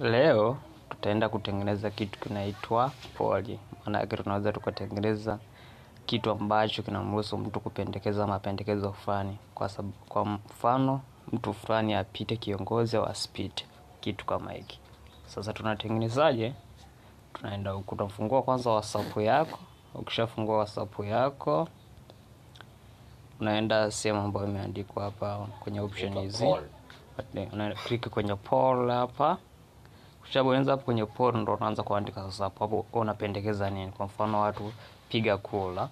Leo tutaenda kutengeneza kitu kinaitwa poli. Maana yake tunaweza tukatengeneza kitu ambacho kinamruhusu mtu kupendekeza mapendekezo fulani. Kwa mfano mtu fulani apite, kiongozi au asipite, kitu kama hiki. Sasa tunatengenezaje? Tunaenda huku, utafungua kwanza WhatsApp yako. Ukishafungua WhatsApp yako, unaenda sehemu ambayo imeandikwa hapa kwenye option hizi. Una click kwenye poll hapa. Ukishabonyeza hapo kwenye poll, ndo unaanza kuandika sasa hapo unapendekeza nini. Kwa mfano watu piga kura.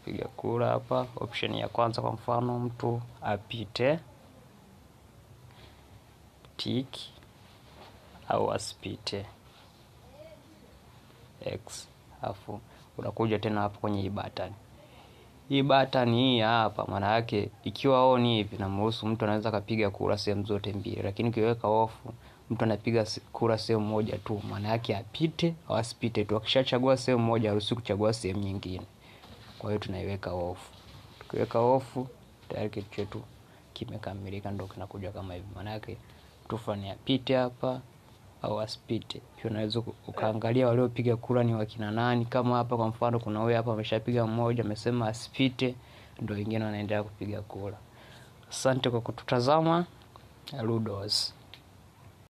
Piga kura hapa, option ya kwanza kwa mfano mtu apite, tick au asipite, X. Afu unakuja tena hapo kwenye hii button. Hii button hii hapa maana yake ikiwa on hivi inamruhusu mtu anaweza kapiga kura sehemu zote mbili, lakini ukiweka off mtu anapiga kura sehemu moja tu, maana yake apite au asipite tu. Akishachagua sehemu moja haruhusi kuchagua sehemu nyingine. Kwa hiyo tunaiweka off. Tukiweka off tayari kitu chetu kimekamilika, ndio kinakuja kama hivi. Maana yake mtu fulani apite hapa au asipite. Pia unaweza ukaangalia waliopiga kura ni wakina nani. Kama hapa kwa mfano kuna wewe hapa ameshapiga mmoja, amesema asipite, ndio wengine wanaendelea kupiga kura. Asante kwa kututazama. Ludos.